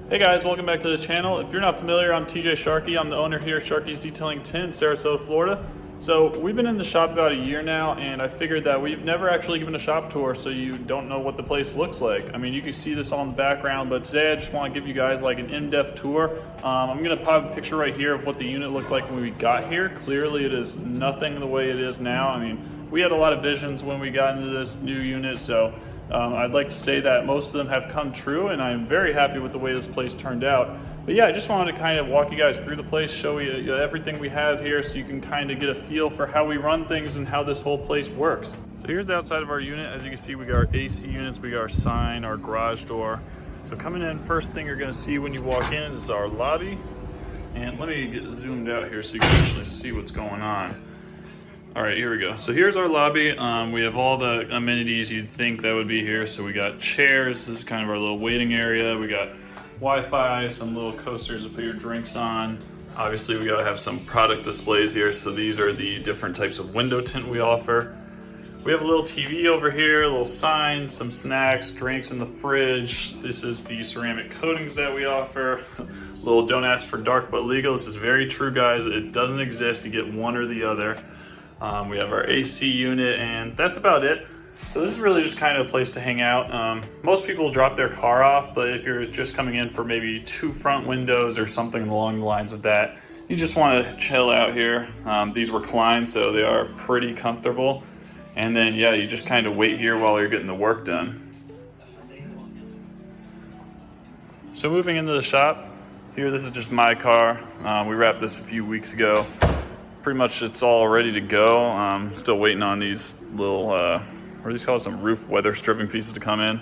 Hey guys, welcome back to the channel. If you're not familiar, I'm TJ Sharkey. I'm the owner here at Sharkey's Detailing Tint, Sarasota, Florida. So we've been in the shop about a year now, and I figured that we've never actually given a shop tour, so you don't know what the place looks like. I mean, you can see this all in the background, but today I just want to give you guys like an in-depth tour. I'm gonna pop a picture right here of what the unit looked like when we got here. Clearly it is nothing the way it is now. I mean, we had a lot of visions when we got into this new unit, so I'd like to say that most of them have come true, and I'm very happy with the way this place turned out. But yeah, I just wanted to kind of walk you guys through the place, show you everything we have here so you can kind of get a feel for how we run things and how this whole place works. So here's the outside of our unit. As you can see, we got our AC units, we got our sign, our garage door. So coming in, first thing you're gonna see when you walk in is our lobby. And let me get zoomed out here so you can actually see what's going on. All right, here we go. So here's our lobby. We have all the amenities you'd think that would be here. So we got chairs. This is kind of our little waiting area. We got Wi-Fi, some little coasters to put your drinks on. Obviously, we gotta have some product displays here. So these are the different types of window tint we offer. We have a little TV over here, a little sign, some snacks, drinks in the fridge. This is the ceramic coatings that we offer. Little don't ask for dark but legal. This is very true, guys. It doesn't exist. You get one or the other. We have our AC unit, and that's about it. So this is really just kind of a place to hang out. Most people drop their car off, but if you're just coming in for maybe 2 front windows or something along the lines of that, you just want to chill out here. These recline, so they are pretty comfortable. And then, yeah, you just kind of wait here while you're getting the work done. So moving into the shop, here, this is just my car. We wrapped this a few weeks ago. Pretty much it's all ready to go. Still waiting on these little, what are these called? Some roof weather stripping pieces to come in.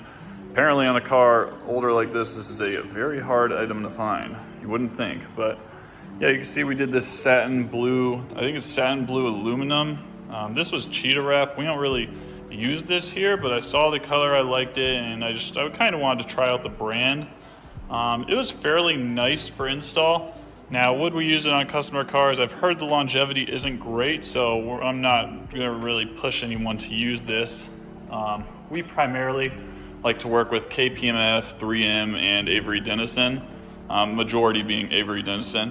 Apparently on a car older like this is a very hard item to find. You wouldn't think, but yeah, you can see we did this satin blue, I think it's satin blue aluminum. This was cheetah wrap. We don't really use this here, but I saw the color, I liked it, and I kind of wanted to try out the brand. It was fairly nice for install. Now, would we use it on customer cars? I've heard the longevity isn't great, so I'm not gonna really push anyone to use this. We primarily like to work with KPMF, 3M, and Avery Dennison, majority being Avery Dennison.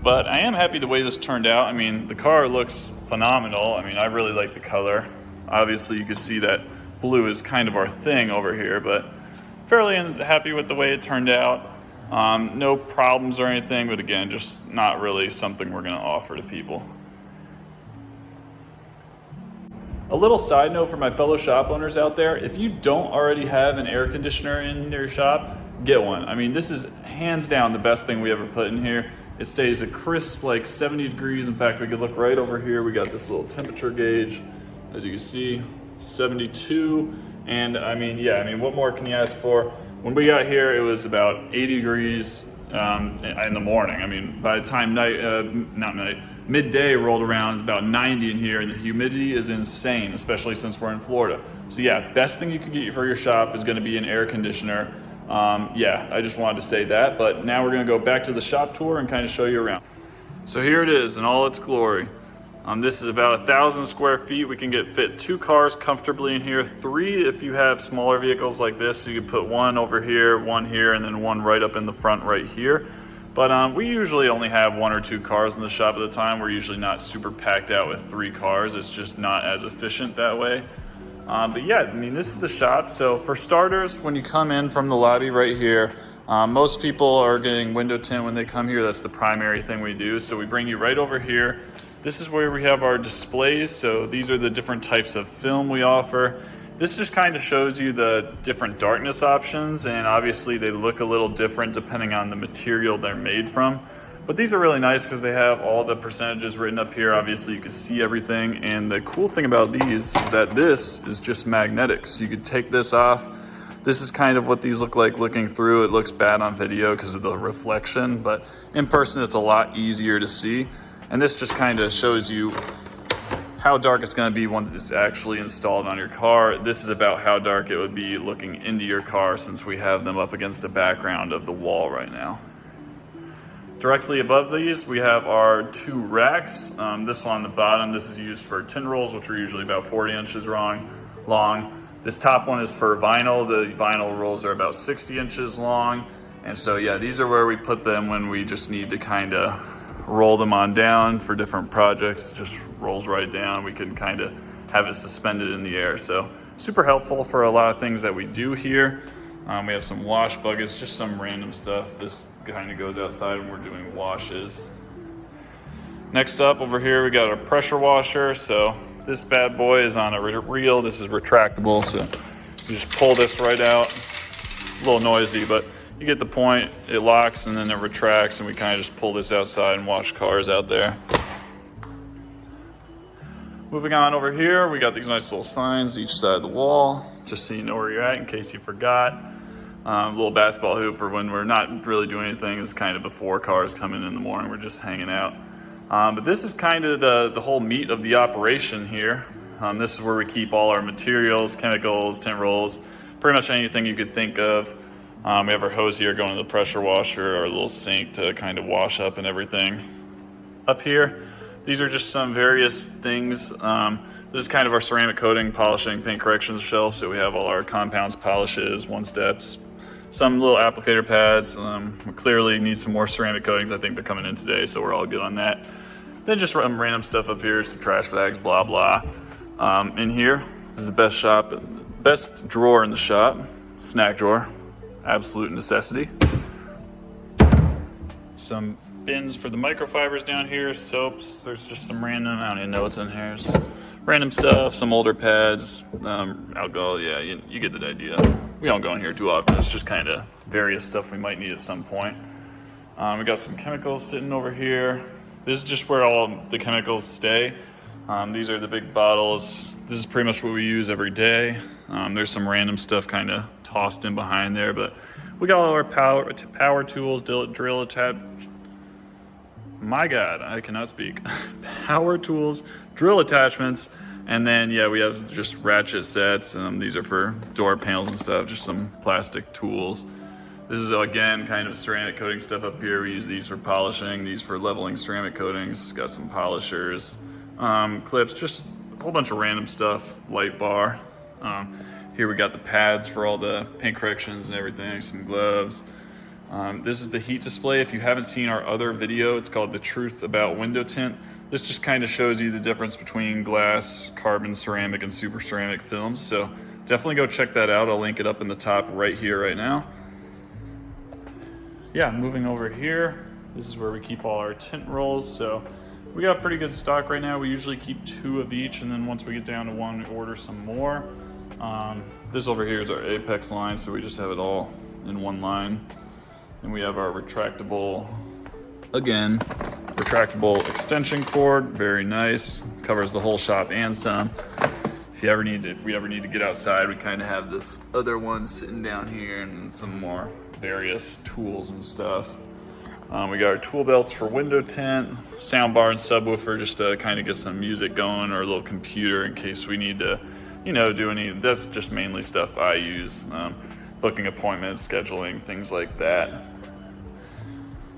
But I am happy the way this turned out. I mean, the car looks phenomenal. I mean, I really like the color. Obviously, you can see that blue is kind of our thing over here, but fairly happy with the way it turned out. No problems or anything, but again, just not really something we're gonna offer to people. A little side note for my fellow shop owners out there, if you don't already have an air conditioner in your shop, get one. I mean, this is hands down the best thing we ever put in here. It stays a crisp like 70 degrees. In fact, we could look right over here. We got this little temperature gauge, as you can see, 72. And I mean, yeah, I mean, what more can you ask for? When we got here, it was about 80 degrees in the morning. I mean, by the time midday rolled around, it's about 90 in here, and the humidity is insane, especially since we're in Florida. So yeah, best thing you can get for your shop is gonna be an air conditioner. Yeah, I just wanted to say that, but now we're gonna go back to the shop tour and kind of show you around. So here it is in all its glory. This is about 1,000 square feet. We can fit 2 cars comfortably in here, 3 if you have smaller vehicles like this. So you can put 1 over here, 1 here, and then 1 right up in the front right here. But we usually only have 1 or 2 cars in the shop at a time. We're usually not super packed out with 3 cars. It's just not as efficient that way. But yeah, I mean, this is the shop. So for starters, when you come in from the lobby right here, most people are getting window tint when they come here. That's the primary thing we do. So we bring you right over here. This is where we have our displays. So these are the different types of film we offer. This just kind of shows you the different darkness options, and obviously they look a little different depending on the material they're made from. But these are really nice because they have all the percentages written up here. Obviously you can see everything, and the cool thing about these is that this is just magnetic. So you could take this off. This is kind of what these look like looking through. It looks bad on video because of the reflection, but in person it's a lot easier to see. And this just kind of shows you how dark it's going to be once it's actually installed on your car. This is about how dark it would be looking into your car, since we have them up against the background of the wall right now. Directly above these, we have our 2 racks. This one on the bottom, this is used for tin rolls, which are usually about 40 inches long. This top one is for vinyl. The vinyl rolls are about 60 inches long. And so yeah, these are where we put them when we just need to kind of roll them on down for different projects. It just rolls right down. We can kind of have it suspended in the air. So super helpful for a lot of things that we do here. We have some wash buckets, just some random stuff. This kind of goes outside when we're doing washes. Next up over here, we got a pressure washer. So this bad boy is on a reel. This is retractable, so you just pull this right out. It's a little noisy, but you get the point. It locks and then it retracts, and we kind of just pull this outside and wash cars out there. Moving on over here, we got these nice little signs each side of the wall, just so you know where you're at in case you forgot. A little basketball hoop for when we're not really doing anything. It's kind of before cars come in the morning, we're just hanging out. But this is kind of the whole meat of the operation here. This is where we keep all our materials, chemicals, tint rolls, pretty much anything you could think of. We have our hose here going to the pressure washer, our little sink to kind of wash up and everything. Up here, these are just some various things. This is kind of our ceramic coating, polishing, paint corrections shelf. So we have all our compounds, polishes, one steps, some little applicator pads. We clearly need some more ceramic coatings. I think they're coming in today, so we're all good on that. Then just some random stuff up here, some trash bags, blah, blah. In here, this is the best drawer in the shop, snack drawer, absolute necessity. Some bins for the microfibers down here, soaps. There's just some random, I don't even know what's in here. Just random stuff, some older pads, alcohol, yeah, you get the idea. We don't go in here too often. It's just kind of various stuff we might need at some point. We got some chemicals sitting over here. This is just where all the chemicals stay. These are the big bottles. This is pretty much what we use every day. There's some random stuff kind of tossed in behind there, but we got all our power tools, drill attachments. My God, I cannot speak. Power tools, drill attachments, and then yeah, we have just ratchet sets. These are for door panels and stuff, just some plastic tools. This is again kind of ceramic coating stuff up here. We use these for polishing, these for leveling ceramic coatings. Got some polishers, clips, just a whole bunch of random stuff, light bar. Here we got the pads for all the paint corrections and everything, some gloves. This is the heat display. If you haven't seen our other video, it's called The Truth About Window Tint. This just kind of shows you the difference between glass, carbon, ceramic, and super ceramic films. So definitely go check that out. I'll link it up in the top right here, right now. Yeah, moving over here, this is where we keep all our tint rolls. So we got pretty good stock right now. We usually keep 2 of each, and then once we get down to 1, we order some more. This over here is our Apex line, so we just have it all in one line. And we have our retractable extension cord, very nice. Covers the whole shop and some. If we ever need to get outside, we kind of have this other one sitting down here, and some more various tools and stuff. We got our tool belts for window tint, sound bar and subwoofer just to kind of get some music going, or a little computer in case we need to, do any. That's just mainly stuff I use, booking appointments, scheduling, things like that.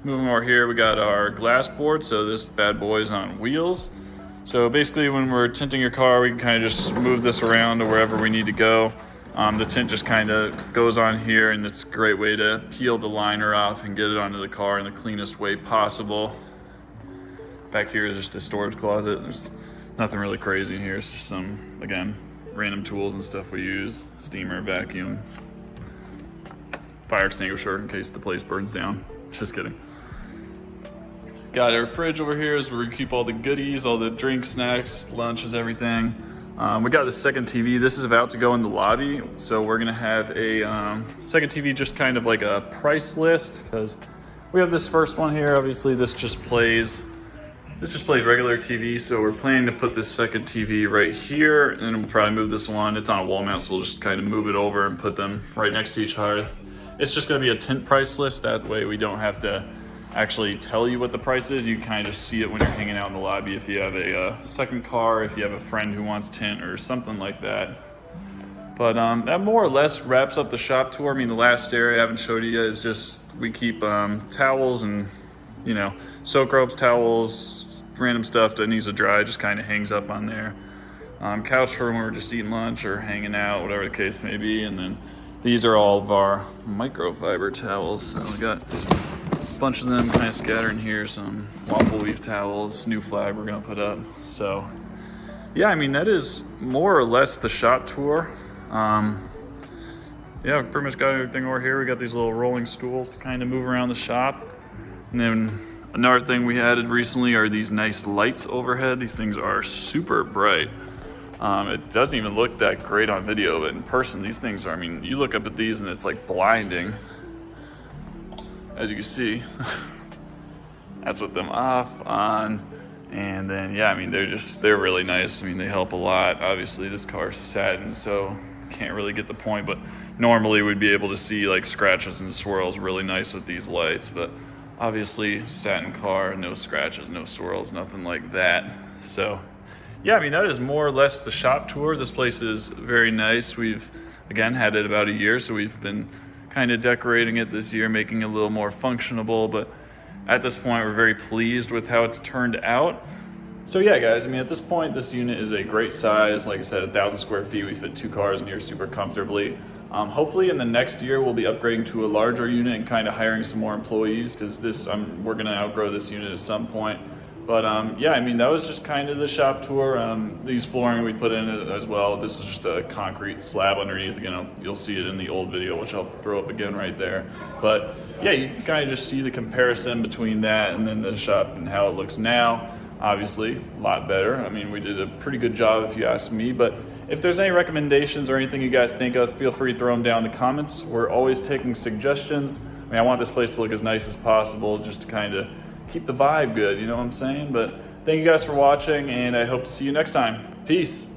Moving over here, we got our glass board. So this bad boy is on wheels. So basically when we're tinting your car, we can kind of just move this around to wherever we need to go. The tint just kind of goes on here, and it's a great way to peel the liner off and get it onto the car in the cleanest way possible. Back here is just a storage closet. There's nothing really crazy in here. It's just some, again, random tools and stuff we use. Steamer, vacuum, fire extinguisher in case the place burns down. Just kidding. Got our fridge over here is where we keep all the goodies, all the drinks, snacks, lunches, everything. We got the second TV. This is about to go in the lobby. So we're gonna have a second TV, just kind of like a price list, because we have this first one here. Obviously this just plays regular TV. So we're planning to put this second TV right here, and then we'll probably move this one. It's on a wall mount, so we'll just kind of move it over and put them right next to each other. It's just gonna be a tint price list. That way we don't have to actually tell you what the price is. You kind of just see it when you're hanging out in the lobby if you have a second car, if you have a friend who wants tint or something like that. But that more or less wraps up the shop tour. I mean, the last area I haven't showed you yet is just, we keep towels and, soak ropes, towels, random stuff that needs to dry, just kind of hangs up on there. Couch for when we're just eating lunch or hanging out, whatever the case may be. And then These are all of our microfiber towels. So we got a bunch of them kind of scattered in here. Some waffle weave towels, new flag we're gonna put up. So yeah, I mean, that is more or less the shop tour. Yeah, pretty much got everything over here. We got these little rolling stools to kind of move around the shop. And then another thing we added recently are these nice lights overhead. These things are super bright. It doesn't even look that great on video, but in person, these things are, I mean, you look up at these and it's like blinding. As you can see, that's with them off, on, and then, yeah, I mean, they're really nice. I mean, they help a lot. Obviously, this car's satin, so can't really get the point, but normally we'd be able to see like scratches and swirls really nice with these lights, but obviously satin car, no scratches, no swirls, nothing like that. So yeah, I mean, that is more or less the shop tour. This place is very nice. We've, again, had it about a year, so we've been kind of decorating it this year, making it a little more functionable, but at this point, we're very pleased with how it's turned out. So yeah, guys, I mean, at this point, this unit is a great size. Like I said, 1,000 square feet, we fit 2 cars in here super comfortably. Hopefully in the next year, we'll be upgrading to a larger unit and kind of hiring some more employees, because we're gonna outgrow this unit at some point. But yeah, I mean, that was just kind of the shop tour. These flooring we put in as well. This is just a concrete slab underneath. Again, you'll see it in the old video, which I'll throw up again right there. But yeah, you can kind of just see the comparison between that and then the shop and how it looks now. Obviously, a lot better. I mean, we did a pretty good job if you ask me, but if there's any recommendations or anything you guys think of, feel free to throw them down in the comments. We're always taking suggestions. I mean, I want this place to look as nice as possible, just to kind of keep the vibe good, you know what I'm saying? But thank you guys for watching, and I hope to see you next time. Peace.